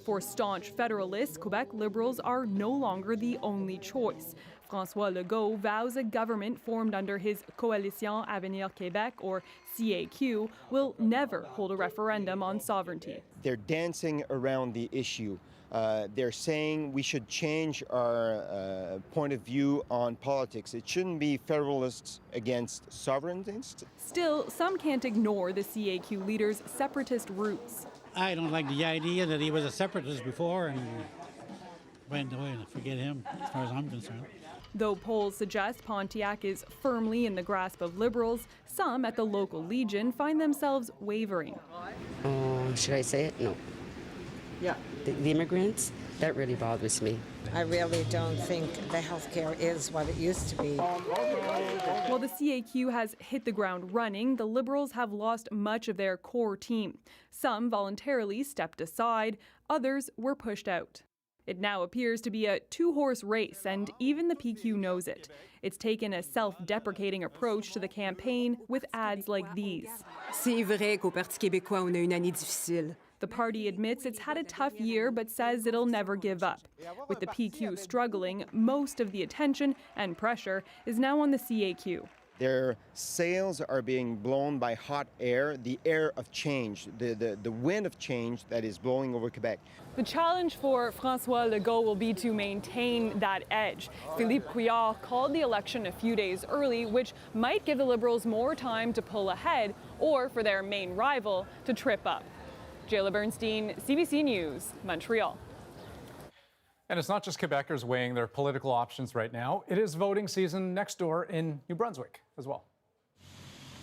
For staunch federalists, Quebec Liberals are no longer the only choice. François Legault vows a government formed under his Coalition Avenir Québec, or CAQ, will never hold a referendum on sovereignty. They're dancing around the issue. They're saying we should change our point of view on politics. It shouldn't be federalists against sovereigntists. Still, some can't ignore the CAQ leader's separatist roots. I don't like the idea that he was a separatist before, and went away. Forget him, as far as I'm concerned. Though polls suggest Pontiac is firmly in the grasp of Liberals, some at the local Legion find themselves wavering. Should I say it? No. Yeah. The immigrants, that really bothers me. I really don't think the healthcare is what it used to be. While the CAQ has hit the ground running, the Liberals have lost much of their core team. Some voluntarily stepped aside, others were pushed out. It now appears to be a two-horse race, and even the PQ knows it. It's taken a self-deprecating approach to the campaign with ads like these. C'est vrai qu'au Parti québécois, on a une année difficile. The party admits it's had a tough year, but says it'll never give up. With the PQ struggling, most of the attention and pressure is now on the CAQ. Their sails are being blown by hot air, the air of change, the wind of change that is blowing over Quebec. The challenge for François Legault will be to maintain that edge. Philippe Couillard called the election a few days early, which might give the Liberals more time to pull ahead or for their main rival to trip up. Jayla Bernstein, CBC News, Montreal. And it's not just Quebecers weighing their political options right now. It is voting season next door in New Brunswick as well.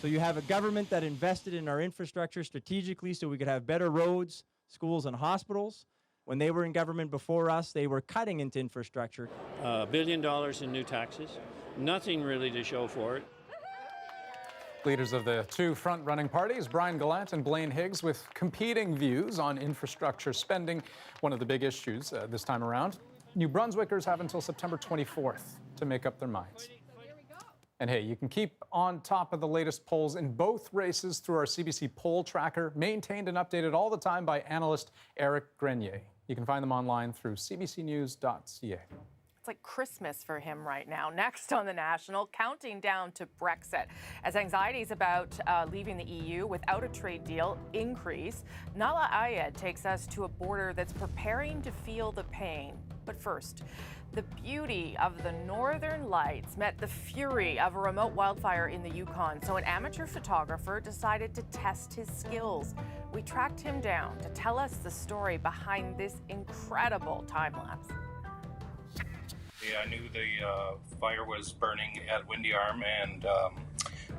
So you have a government that invested in our infrastructure strategically so we could have better roads, schools, and hospitals. When they were in government before us, they were cutting into infrastructure. $1 billion in new taxes, nothing really to show for it. Leaders of the two front-running parties, Brian Gallant and Blaine Higgs, with competing views on infrastructure spending, one of the big issues this time around. New Brunswickers have until September 24th to make up their minds. And hey, you can keep on top of the latest polls in both races through our CBC poll tracker, maintained and updated all the time by analyst Eric Grenier. You can find them online through cbcnews.ca. It's like Christmas for him right now. Next on The National, counting down to Brexit. As anxieties about leaving the EU without a trade deal increase, Nala Ayed takes us to a border that's preparing to feel the pain. But first, the beauty of the Northern Lights met the fury of a remote wildfire in the Yukon, so an amateur photographer decided to test his skills. We tracked him down to tell us the story behind this incredible time-lapse. I knew the fire was burning at Windy Arm, and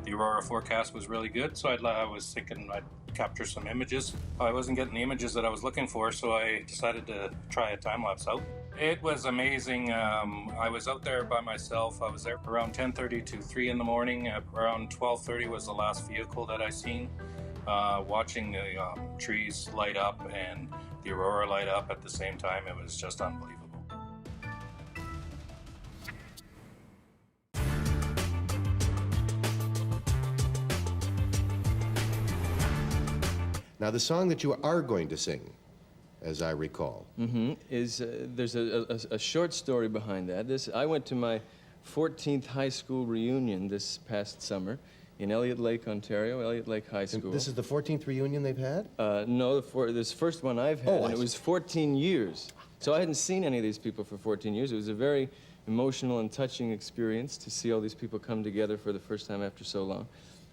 the aurora forecast was really good, so I was thinking I'd capture some images. I wasn't getting the images that I was looking for, so I decided to try a time-lapse out. It was amazing. I was out there by myself. I was there around 10:30 to 3 in the morning. Around 12:30 was the last vehicle that I seen. Watching the trees light up and the aurora light up at the same time, it was just unbelievable. Now, the song that you are going to sing, as I recall, is there's a short story behind that. I went to my 14th high school reunion this past summer in Elliott Lake, Ontario, Elliott Lake High School. And this is the 14th reunion they've had? No, this first one I've had, and it was 14 years. So I hadn't seen any of these people for 14 years. It was a very emotional and touching experience to see all these people come together for the first time after so long.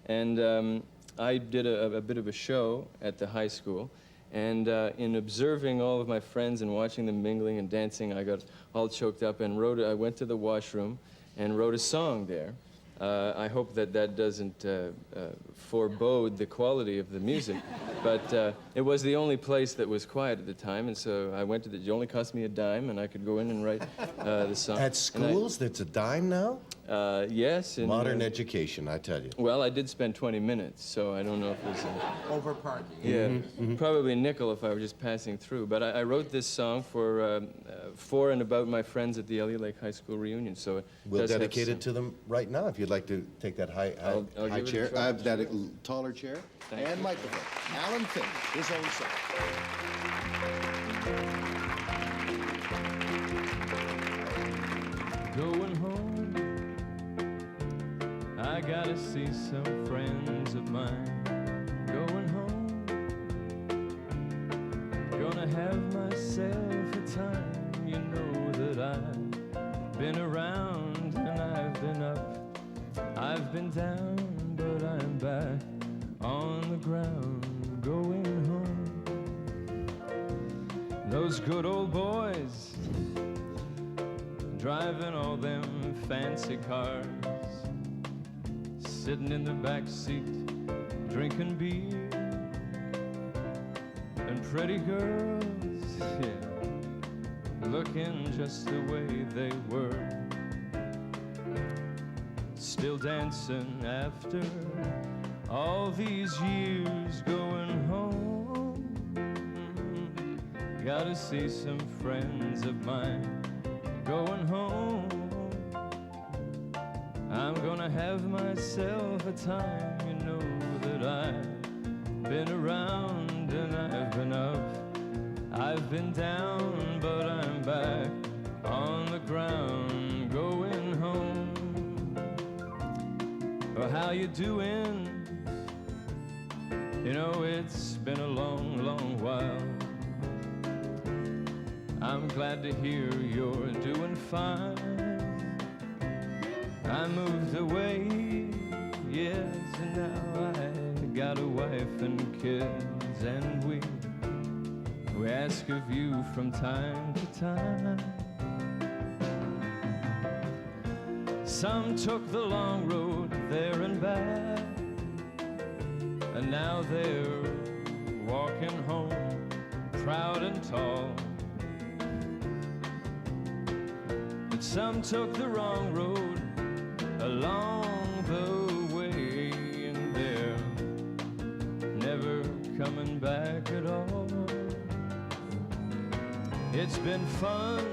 And I did a bit of a show at the high school, and in observing all of my friends and watching them mingling and dancing, I got all choked up and I went to the washroom and wrote a song there. I hope that doesn't forebode the quality of the music, but it was the only place that was quiet at the time, and so I went to it only cost me $0.10, and I could go in and write the song. At schools, that's a dime now? Yes. And, Modern education, I tell you. Well, I did spend 20 minutes, so I don't know if it was... Over parking. Yeah, probably a nickel if I were just passing through. But I wrote this song for and about my friends at the Elliott Lake High School reunion, so it We'll does have dedicate some- it to them right now, if you'd like to take that high I'll give it a chair, try. that taller chair, Thank and you. microphone. Alan Finn, his own song. Going home, I gotta see some friends of mine. Going home, gonna have myself a time. You know that I've been around and I've been up, I've been down, but I'm back on the ground. Going home, those good old boys driving all them fancy cars, sitting in the back seat, drinking beer, and pretty girls, yeah, looking just the way they were, still dancing after all these years. Going home, gotta see some friends of mine. Going home, I'm gonna have myself a time. You know that I've been around and I've been up, I've been down, but I'm back on the ground. Going home. Well, how you doing? You know, it's been a long, long while. I'm glad to hear you're doing fine. I moved away, yes, and now I got a wife and kids, and we ask of you from time to time. Some took the long road there and back, and now they're walking home proud and tall. But some took the wrong road along the way, and they're never coming back at all. It's been fun,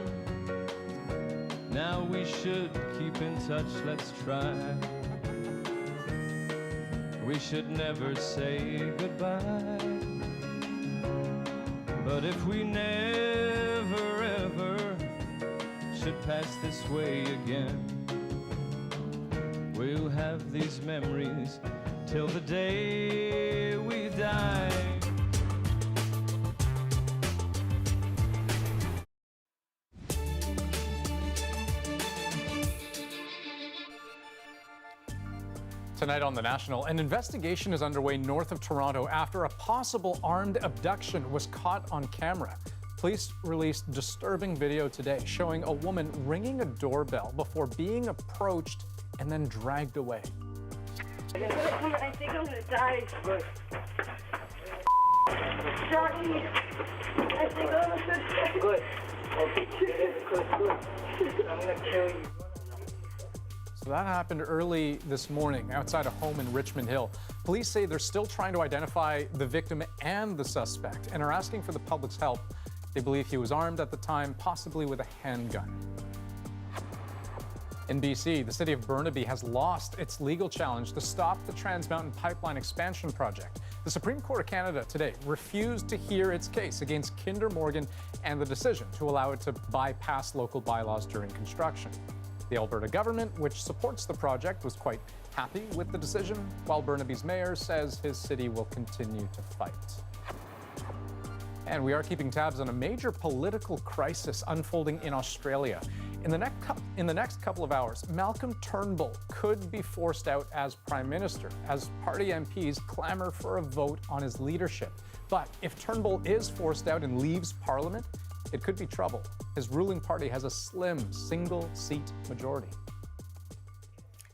now we should keep in touch, let's try. We should never say goodbye, but if we never ever should pass this way again, we'll have these memories till the day we die. Tonight on The National, an investigation is underway north of Toronto after a possible armed abduction was caught on camera. Police released disturbing video today showing a woman ringing a doorbell before being approached and then dragged away. I think I'm gonna die. Johnny, I think I'm gonna die. Good. Okay, good. I'm gonna kill you. So that happened early this morning outside a home in Richmond Hill. Police say they're still trying to identify the victim and the suspect and are asking for the public's help. They believe he was armed at the time, possibly with a handgun. In BC, the city of Burnaby has lost its legal challenge to stop the Trans Mountain Pipeline expansion project. The Supreme Court of Canada today refused to hear its case against Kinder Morgan and the decision to allow it to bypass local bylaws during construction. The Alberta government, which supports the project, was quite happy with the decision, while Burnaby's mayor says his city will continue to fight. And we are keeping tabs on a major political crisis unfolding in Australia. In the next couple of hours, Malcolm Turnbull could be forced out as Prime Minister as party MPs clamor for a vote on his leadership. But if Turnbull is forced out and leaves Parliament, it could be trouble. His ruling party has a slim single-seat majority.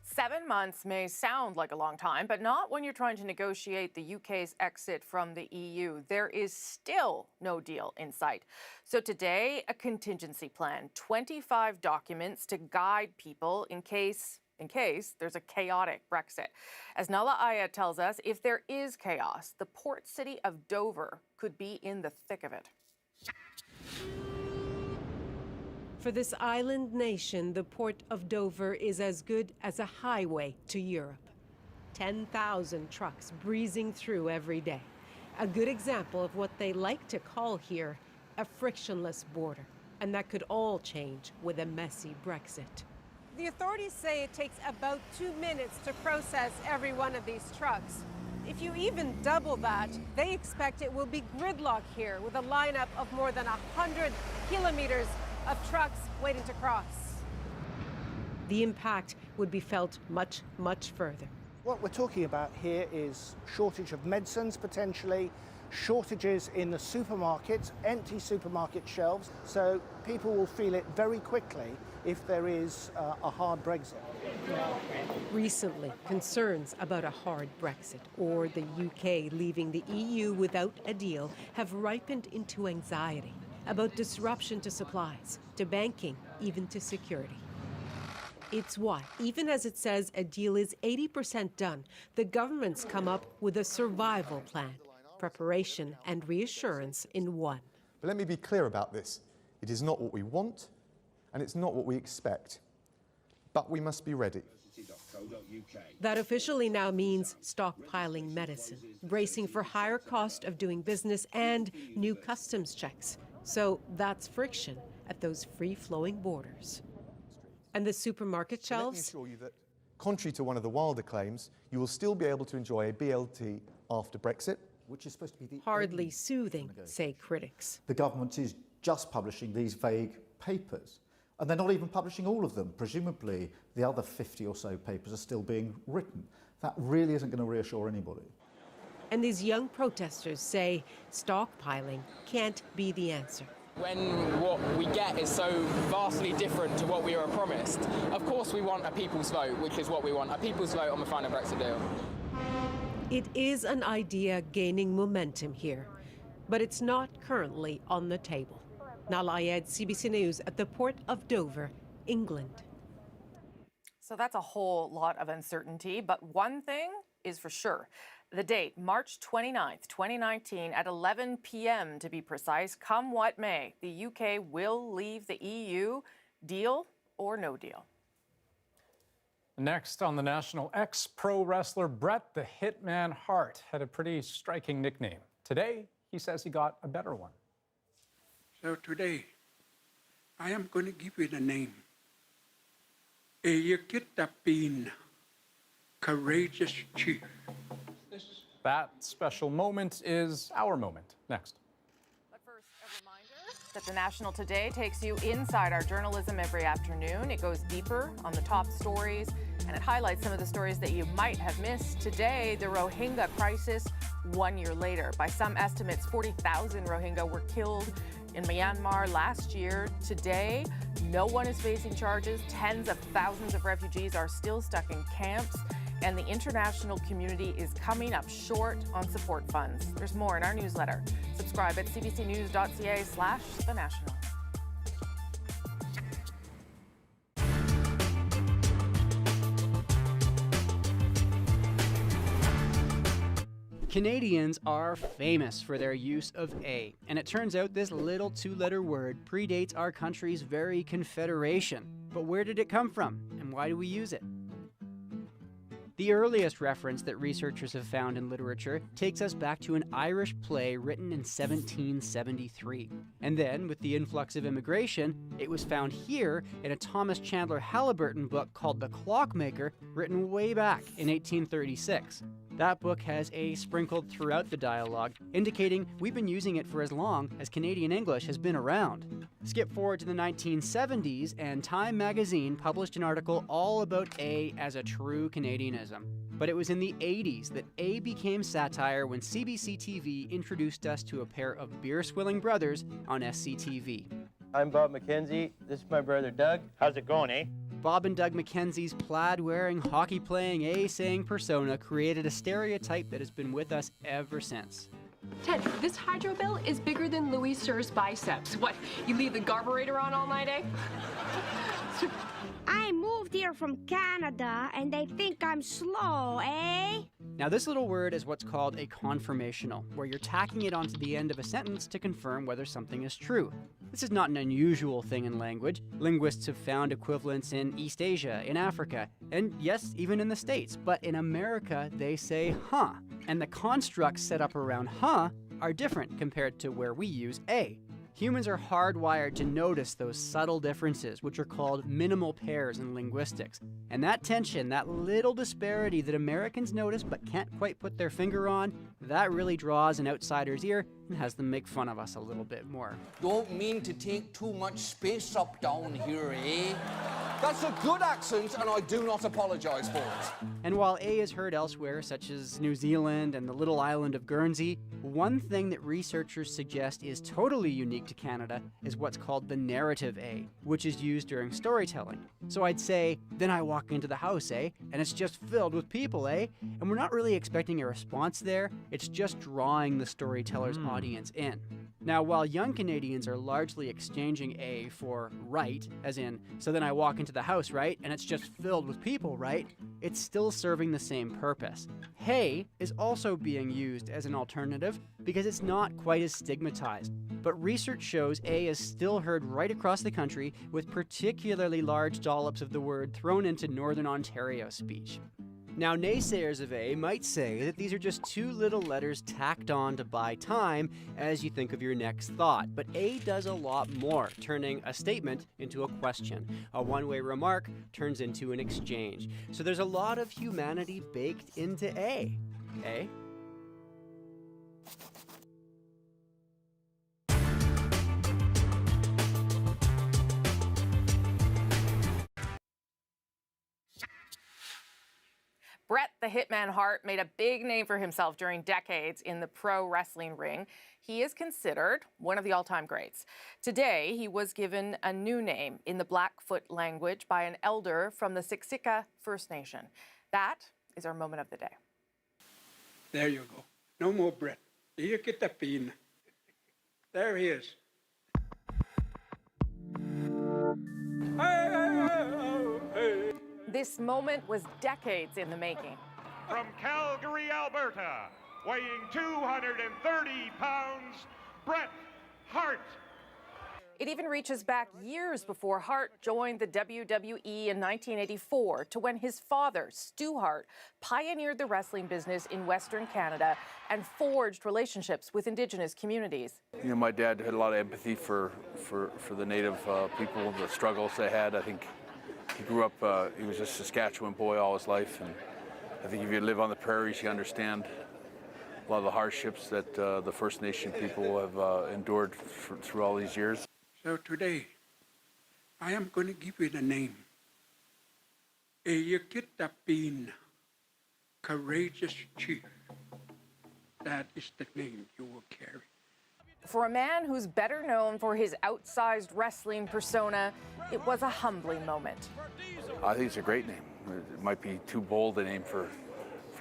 7 months may sound like a long time, but not when you're trying to negotiate the UK's exit from the EU. There is still no deal in sight. So today, a contingency plan, 25 documents to guide people in case in case there's a chaotic Brexit. As Nala Aya tells us, if there is chaos, the port city of Dover could be in the thick of it. For this island nation, the port of Dover is as good as a highway to Europe. 10,000 trucks breezing through every day. A good example of what they like to call here a frictionless border. And that could all change with a messy Brexit. The authorities say it takes about 2 minutes to process every one of these trucks. If you even double that, they expect it will be gridlock here with a lineup of more than 100 kilometers of trucks waiting to cross. The impact would be felt much, much further. What we're talking about here is shortage of medicines, potentially, shortages in the supermarkets, empty supermarket shelves, so people will feel it very quickly if there is a hard Brexit. Recently, concerns about a hard Brexit or the UK leaving the EU without a deal have ripened into anxiety about disruption to supplies, to banking, even to security. It's why, even as it says a deal is 80% done, the government's come up with a survival plan, preparation and reassurance in one. But let me be clear about this. It is not what we want, and it's not what we expect. But we must be ready. That officially now means stockpiling medicine, bracing for higher cost of doing business and new customs checks. So that's friction at those free-flowing borders. And the supermarket shelves? Let me assure you that, contrary to one of the wilder claims, you will still be able to enjoy a BLT after Brexit. Which is supposed to be the hardly soothing, say critics. The government is just publishing these vague papers. And they're not even publishing all of them. Presumably, the other 50 or so papers are still being written. That really isn't going to reassure anybody. And these young protesters say stockpiling can't be the answer. When what we get is so vastly different to what we were promised, of course we want a people's vote, which is what we want, a people's vote on the final Brexit deal. It is an idea gaining momentum here, but it's not currently on the table. Nala Ayed, CBC News at the port of Dover, England. So that's a whole lot of uncertainty, but one thing is for sure. The date, March 29th, 2019, at 11 p.m. to be precise, come what may, the UK will leave the EU, deal or no deal. Next on The National, ex-pro wrestler Bret the Hitman Hart had a pretty striking nickname. Today, he says he got a better one. So today, I am going to give you the name. Eyakitapin, Courageous Chief. That special moment is our moment. Next. But first, a reminder that The National today takes you inside our journalism every afternoon. It goes deeper on the top stories, and it highlights some of the stories that you might have missed. Today, the Rohingya crisis 1 year later. By some estimates, 40,000 Rohingya were killed in Myanmar last year. Today, no one is facing charges. Tens of thousands of refugees are still stuck in camps, and the international community is coming up short on support funds. There's more in our newsletter. Subscribe at cbcnews.ca/thenational. Canadians are famous for their use of A, and it turns out this little two-letter word predates our country's very confederation. But where did it come from, and why do we use it? The earliest reference that researchers have found in literature takes us back to an Irish play written in 1773. And then, with the influx of immigration, it was found here in a Thomas Chandler Halliburton book called The Clockmaker, written way back in 1836. That book has A sprinkled throughout the dialogue, indicating we've been using it for as long as Canadian English has been around. Skip forward to the 1970s, and Time magazine published an article all about A as a true Canadianism. But it was in the 80s that A became satire when CBC TV introduced us to a pair of beer-swilling brothers on SCTV. I'm Bob McKenzie. This is my brother Doug. How's it going, eh? Bob and Doug McKenzie's plaid-wearing, hockey-playing, A-saying persona created a stereotype that has been with us ever since. Ted, this hydro bill is bigger than Louis Sir's biceps. What, you leave the carburetor on all night, eh? I moved here from Canada and they think I'm slow, eh? Now, this little word is what's called a confirmational, where you're tacking it onto the end of a sentence to confirm whether something is true. This is not an unusual thing in language. Linguists have found equivalents in East Asia, in Africa, and yes, even in the States. But in America, they say huh. And the constructs set up around huh are different compared to where we use a. Humans are hardwired to notice those subtle differences, which are called minimal pairs in linguistics. And that tension, that little disparity that Americans notice but can't quite put their finger on, that really draws an outsider's ear and has them make fun of us a little bit more. Don't mean to take too much space up down here, eh? That's a good accent, and I do not apologise for it. And while A is heard elsewhere, such as New Zealand and the little island of Guernsey, one thing that researchers suggest is totally unique to Canada is what's called the narrative A, which is used during storytelling. So I'd say, then I walk into the house, eh? And it's just filled with people, eh? And we're not really expecting a response there, it's just drawing the storyteller's audience in. Now, while young Canadians are largely exchanging A for right, as in, so then I walk into the house, right? And it's just filled with people, right? It's still serving the same purpose. Hey is also being used as an alternative because it's not quite as stigmatized. But research shows A is still heard right across the country, with particularly large dollops of the word thrown into Northern Ontario speech. Now, naysayers of A might say that these are just two little letters tacked on to buy time as you think of your next thought. But A does a lot more, turning a statement into a question. A one-way remark turns into an exchange. So there's a lot of humanity baked into A. Eh? Bret the Hitman Hart made a big name for himself during decades in the pro wrestling ring. He is considered one of the all-time greats. Today, he was given a new name in the Blackfoot language by an elder from the Siksika First Nation. That is our moment of the day. There you go. No more Bret. You get the pin. There he is. This moment was decades in the making. From Calgary, Alberta, weighing 230 pounds, Bret Hart. It even reaches back years before Hart joined the WWE in 1984 to when his father, Stu Hart, pioneered the wrestling business in Western Canada and forged relationships with Indigenous communities. You know, my dad had a lot of empathy for the Native people, the struggles they had. I think he grew up, he was a Saskatchewan boy all his life, and I think if you live on the prairies, you understand a lot of the hardships that the First Nation people have endured through all these years. So today, I am going to give you the name. Eyakitapin, courageous chief. That is the name you will carry. For a man who's better known for his outsized wrestling persona, it was a humbling moment. I think it's a great name. It might be too bold a name for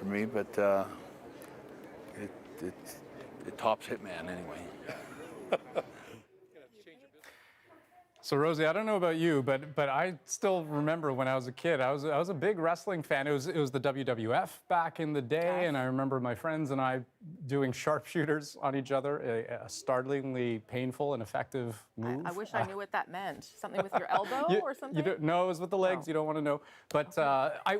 me, but it tops Hitman anyway. So Rosie, I don't know about you, but I still remember when I was a kid, I was a big wrestling fan. It was the WWF back in the day, and I remember my friends and I doing sharpshooters on each other, a startlingly painful and effective move. I wish I knew what that meant. Something with your elbow or something? You don't know, it was with the legs. You don't want to know. But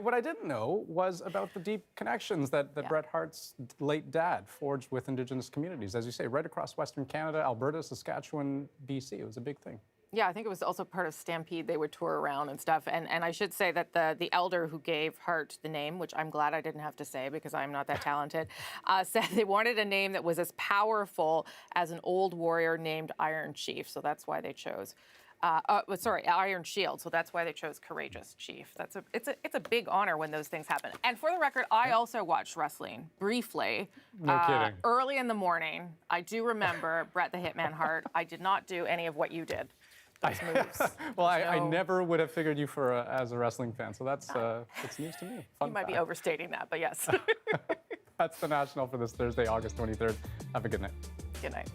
what I didn't know was about the deep connections that Bret Hart's late dad forged with Indigenous communities, as you say, right across Western Canada, Alberta, Saskatchewan, BC. It was a big thing. Yeah, I think it was also part of Stampede. They would tour around and stuff. And I should say that the elder who gave Hart the name, which I'm glad I didn't have to say because I'm not that talented, said they wanted a name that was as powerful as an old warrior named Iron Chief. So that's why they chose, Iron Shield. So that's why they chose Courageous Chief. It's a big honor when those things happen. And for the record, I also watched wrestling briefly. No kidding. Early in the morning. I do remember Bret the Hitman Hart. I did not do any of what you did. Moves. Well, I never would have figured you as a wrestling fan, so that's it's news to me. Fun you might fact. be overstating that, but yes. That's the National for this Thursday, August 23rd. Have a good night. Good night.